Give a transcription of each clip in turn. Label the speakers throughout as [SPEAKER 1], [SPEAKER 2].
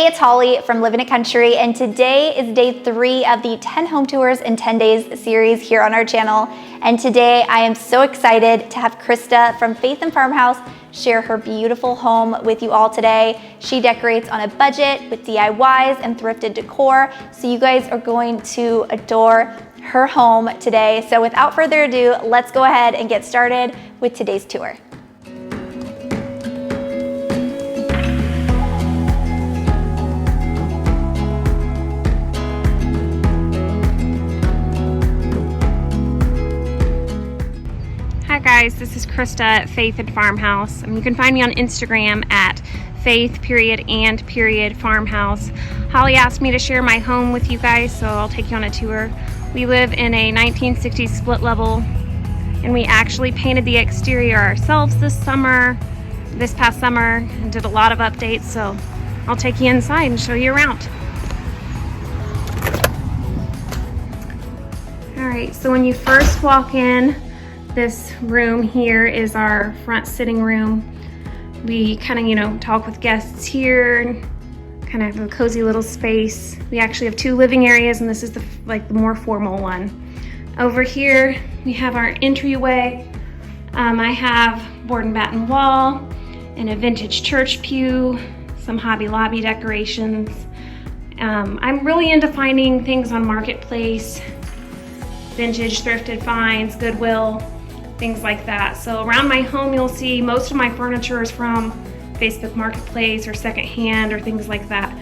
[SPEAKER 1] Hey, it's Holly from Living It Country, and today is day 3 of the 10 home tours in 10 days series here on our channel. And today I am so excited to have Krista from Faith and Farmhouse share her beautiful home with you all today. She decorates on a budget with DIYs and thrifted decor, so you guys are going to adore her home today. So without further ado, let's go ahead and get started with today's tour.
[SPEAKER 2] Hi guys, this is Krista at Faith and Farmhouse. You can find me on Instagram at faith_and_farmhouse. Holly asked me to share my home with you guys, so I'll take you on a tour. We live in a 1960s split level, and we actually painted the exterior ourselves this past summer, and did a lot of updates, so I'll take you inside and show you around. Alright, so when you first walk in, this room here is our front sitting room. We kind of, talk with guests here, kind of have a cozy little space. We actually have 2 living areas, and this is the more formal one. Over here, we have our entryway. I have board and batten wall and a vintage church pew, some Hobby Lobby decorations. I'm really into finding things on Marketplace, vintage thrifted finds, Goodwill, things like that. So around my home, you'll see most of my furniture is from Facebook Marketplace or secondhand or things like that.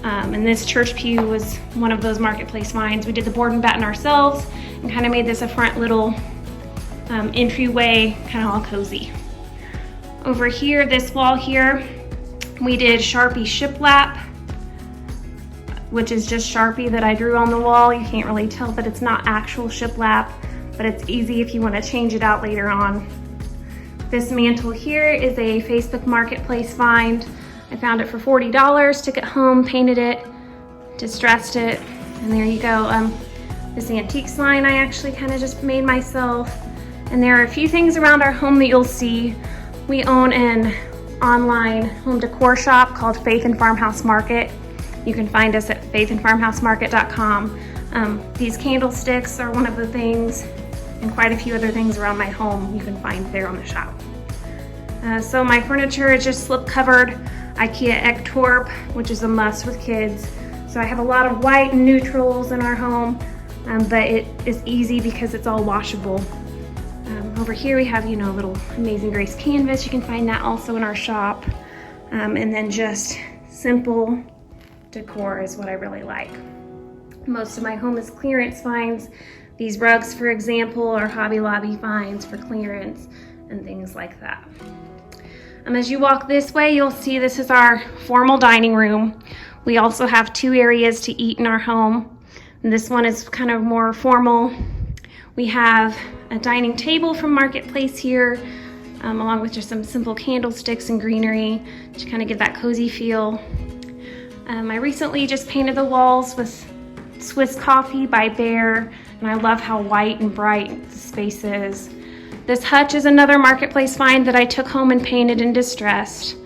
[SPEAKER 2] And this church pew was one of those Marketplace finds. We did the board and batten ourselves and kind of made this a front little entryway, kind of all cozy. Over here, this wall here, we did Sharpie shiplap, which is just Sharpie that I drew on the wall. You can't really tell, but it's not actual shiplap, but it's easy if you want to change it out later on. This mantle here is a Facebook Marketplace find. I found it for $40, took it home, painted it, distressed it, and there you go. This antique sign I actually kind of just made myself. And there are a few things around our home that you'll see. We own an online home decor shop called Faith and Farmhouse Market. You can find us at faithandfarmhousemarket.com. These candlesticks are one of the things, and quite a few other things around my home you can find there on the shop. So my furniture is just slip covered IKEA Ektorp, which is a must with kids. So I have a lot of white and neutrals in our home, but it is easy because it's all washable. Over here we have, a little Amazing Grace canvas. You can find that also in our shop. And then just simple decor is what I really like. Most of my home is clearance finds. These rugs, for example, are Hobby Lobby finds for clearance and things like that. As you walk this way, you'll see this is our formal dining room. We also have 2 areas to eat in our home. And this one is kind of more formal. We have a dining table from Marketplace here, along with just some simple candlesticks and greenery to kind of give that cozy feel. I recently just painted the walls with Swiss Coffee by Bear, and I love how white and bright the space is. This hutch is another Marketplace find that I took home and painted and distressed.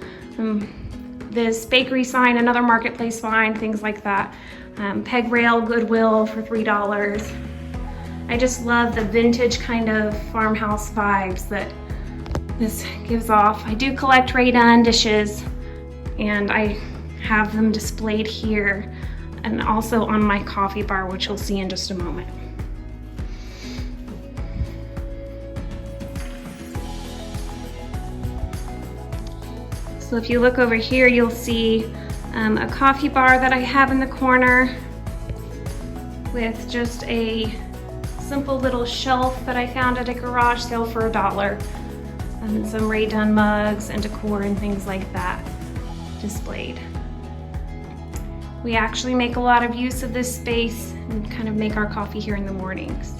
[SPEAKER 2] This bakery sign, another Marketplace find, things like that. Peg rail, Goodwill for $3. I just love the vintage kind of farmhouse vibes that this gives off. I do collect Raydon dishes, and I have them displayed here and also on my coffee bar, which you'll see in just a moment. So if you look over here, you'll see a coffee bar that I have in the corner with just a simple little shelf that I found at a garage sale for $1, and some Raydon mugs and decor and things like that displayed. We actually make a lot of use of this space and kind of make our coffee here in the mornings.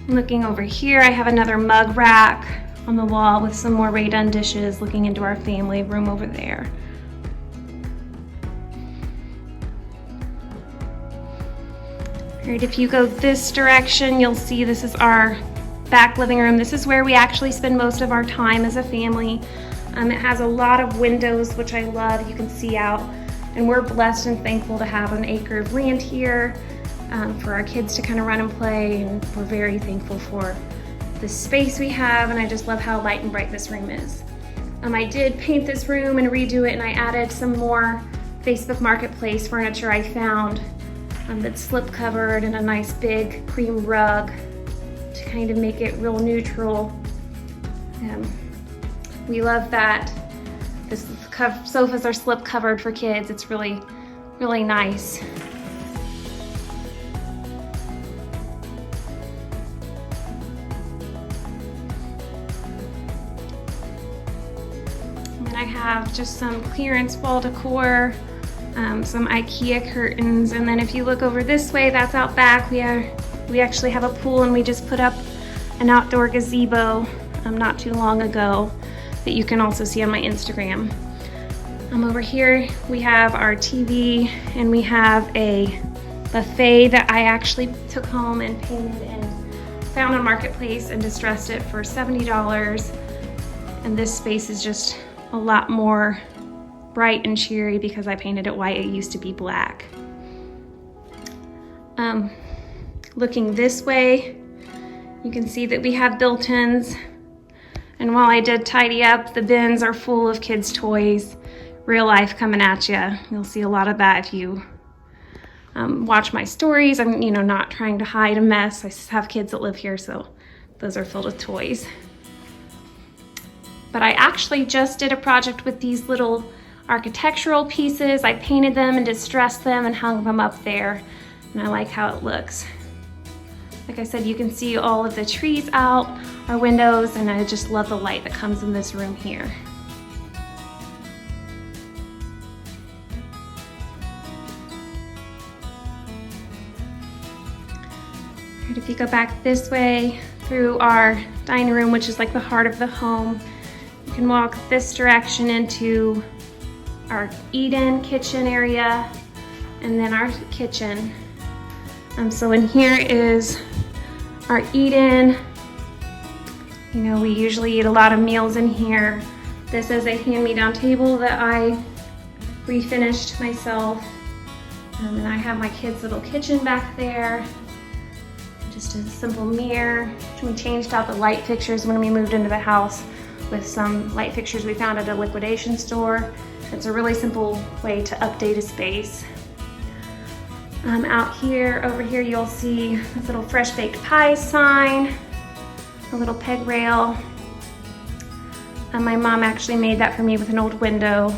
[SPEAKER 2] Looking over here, I have another mug rack on the wall with some more Raydon dishes looking into our family room over there. All right, if you go this direction, you'll see this is our back living room. This is where we actually spend most of our time as a family. It has a lot of windows, which I love. You can see out, and we're blessed and thankful to have an acre of land here for our kids to kind of run and play, and we're very thankful for the space we have, and I just love how light and bright this room is. I did paint this room and redo it, and I added some more Facebook Marketplace furniture I found that's slip covered, and a nice big cream rug to kind of make it real neutral. We love that the sofas are slip covered for kids. It's really, really nice. And then I have just some clearance wall decor, some IKEA curtains, and then if you look over this way, that's out back. We actually have a pool, and we just put up an outdoor gazebo not too long ago that you can also see on my Instagram. Over here we have our TV, and we have a buffet that I actually took home and painted and found on Marketplace and distressed it for $70. And this space is just a lot more bright and cheery because I painted it white. It used to be black. Looking this way, you can see that we have built-ins. And while I did tidy up, the bins are full of kids' toys. Real life coming at you. You'll see a lot of that if you watch my stories. I'm not trying to hide a mess. I have kids that live here, so those are filled with toys. But I actually just did a project with these little architectural pieces. I painted them and distressed them and hung them up there, and I like how it looks. Like I said, you can see all of the trees out our windows, and I just love the light that comes in this room here. And if you go back this way through our dining room, which is like the heart of the home, you can walk this direction into our eat-in kitchen area, and then our kitchen. So in here is our eat-in. We usually eat a lot of meals in here. This is a hand-me-down table that I refinished myself. And I have my kids' little kitchen back there. Just a simple mirror. We changed out the light fixtures when we moved into the house with some light fixtures we found at a liquidation store. It's a really simple way to update a space. Out here, over here, you'll see this little fresh baked pie sign, a little peg rail. My mom actually made that for me with an old window.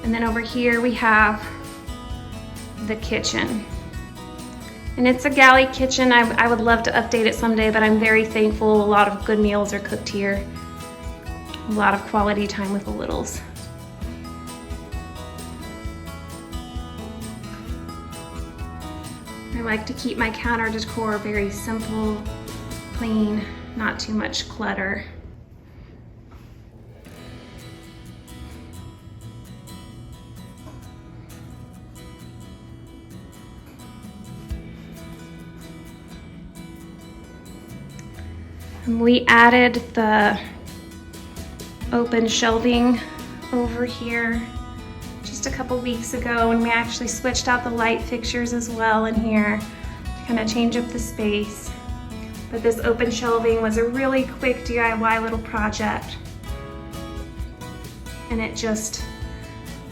[SPEAKER 2] And then over here we have the kitchen. And it's a galley kitchen. I would love to update it someday, but I'm very thankful. A lot of good meals are cooked here. A lot of quality time with the littles. I like to keep my counter decor very simple, clean, not too much clutter. And we added the open shelving over here just a couple weeks ago, and we actually switched out the light fixtures as well in here to kind of change up the space. But this open shelving was a really quick DIY little project, and it just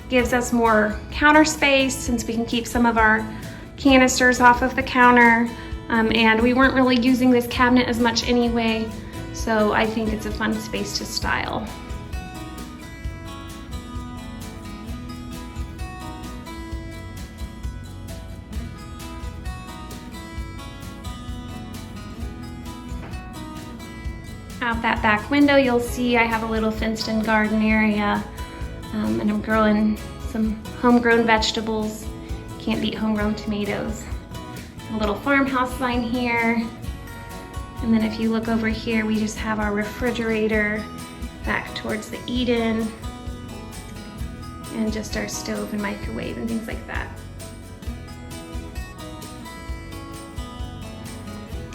[SPEAKER 2] gives us more counter space since we can keep some of our canisters off of the counter, and we weren't really using this cabinet as much anyway, so I think it's a fun space to style. Out that back window, you'll see I have a little fenced-in garden area, and I'm growing some homegrown vegetables. Can't beat homegrown tomatoes. A little farmhouse sign here, and then if you look over here, we just have our refrigerator back towards the eat-in, and just our stove and microwave and things like that.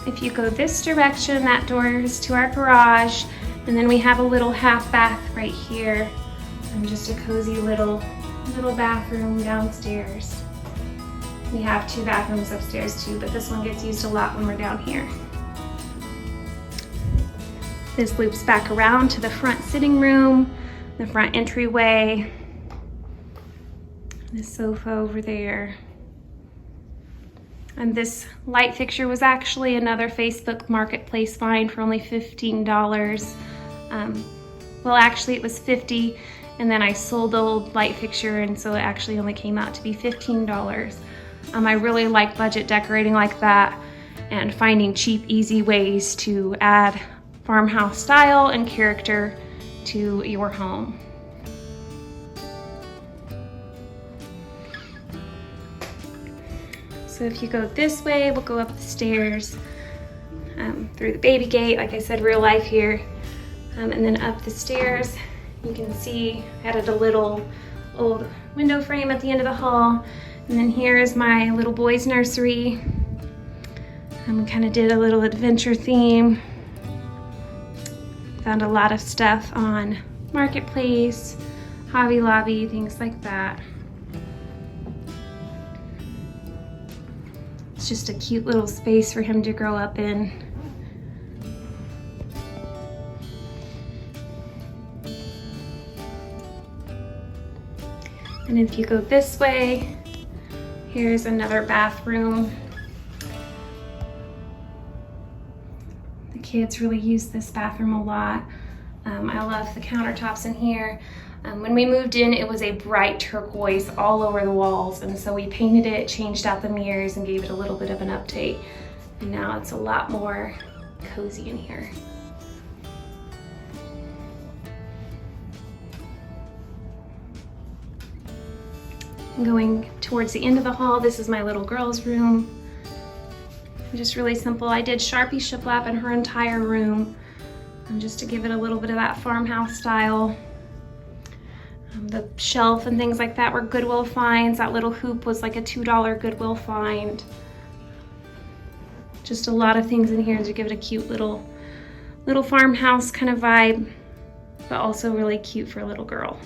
[SPEAKER 2] If you go this direction, that door is to our garage, and then we have a little half bath right here, and just a cozy little bathroom downstairs. We have 2 bathrooms upstairs too, but this one gets used a lot when we're down here. This loops back around to the front sitting room, the front entryway, the sofa over there. And this light fixture was actually another Facebook Marketplace find for only $15. Well, actually it was $50, and then I sold the old light fixture, and so it actually only came out to be $15. I really like budget decorating like that and finding cheap, easy ways to add farmhouse style and character to your home. So if you go this way, we'll go up the stairs through the baby gate, like I said, real life here, and then up the stairs. You can see I added a little old window frame at the end of the hall, and then here is my little boy's nursery. We kind of did a little adventure theme. Found a lot of stuff on Marketplace, Hobby Lobby, things like that. It's just a cute little space for him to grow up in. And if you go this way, here's another bathroom. The kids really use this bathroom a lot. I love the countertops in here. When we moved in, it was a bright turquoise all over the walls, and so we painted it, changed out the mirrors, and gave it a little bit of an update. And now it's a lot more cozy in here. Going towards the end of the hall, this is my little girl's room. Just really simple. I did Sharpie shiplap in her entire room, just to give it a little bit of that farmhouse style. The shelf and things like that were Goodwill finds. That little hoop was like a $2 Goodwill find. Just a lot of things in here to give it a cute little farmhouse kind of vibe, but also really cute for a little girl.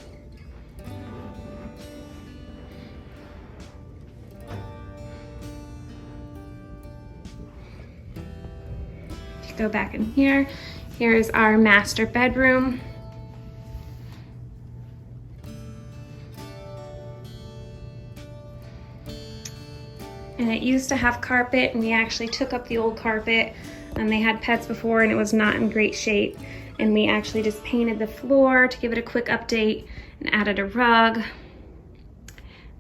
[SPEAKER 2] If you go back in here, here is our master bedroom. And it used to have carpet, and we actually took up the old carpet, and they had pets before and it was not in great shape. And we actually just painted the floor to give it a quick update and added a rug.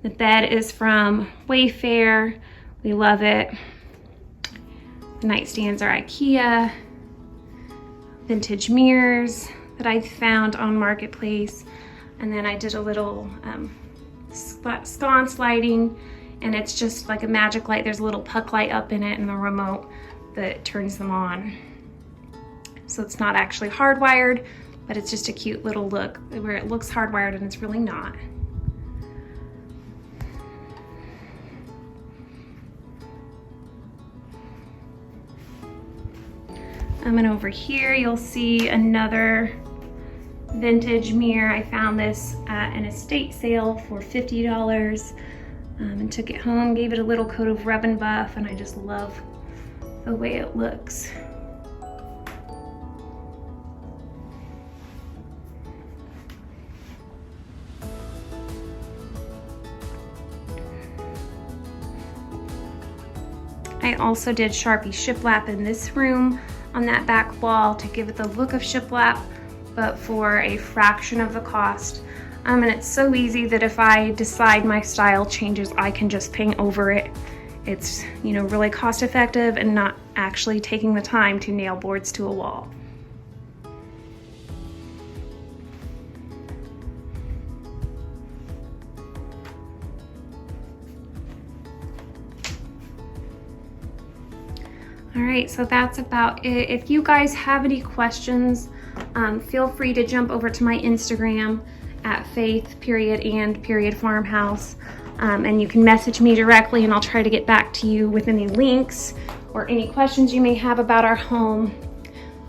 [SPEAKER 2] The bed is from Wayfair. We love it. The nightstands are IKEA. Vintage mirrors that I found on Marketplace. And then I did a little sconce lighting, and it's just like a magic light. There's a little puck light up in it and the remote that turns them on. So it's not actually hardwired, but it's just a cute little look where it looks hardwired and it's really not. And over here you'll see another vintage mirror. I found this at an estate sale for $50 and took it home, gave it a little coat of rub and buff, and I just love the way it looks. I also did Sharpie shiplap in this room on that back wall to give it the look of shiplap, but for a fraction of the cost. And it's so easy that if I decide my style changes, I can just paint over it. It's, you know, really cost effective and not actually taking the time to nail boards to a wall. All right, so that's about it. If you guys have any questions, feel free to jump over to my Instagram at faith_and_farmhouse. And you can message me directly and I'll try to get back to you with any links or any questions you may have about our home.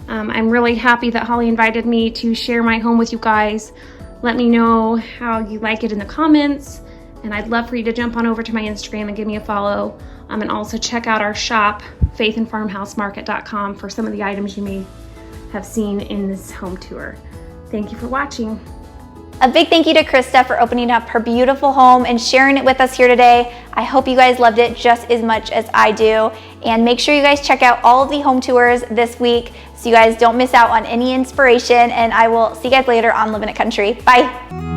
[SPEAKER 2] I'm really happy that Holly invited me to share my home with you guys. Let me know how you like it in the comments, and I'd love for you to jump on over to my Instagram and give me a follow, and also check out our shop, faithandfarmhousemarket.com, for some of the items you may have seen in this home tour. Thank you for watching.
[SPEAKER 1] A big thank you to Krista for opening up her beautiful home and sharing it with us here today. I hope you guys loved it just as much as I do. And make sure you guys check out all of the home tours this week so you guys don't miss out on any inspiration. And I will see you guys later on Living It Country. Bye.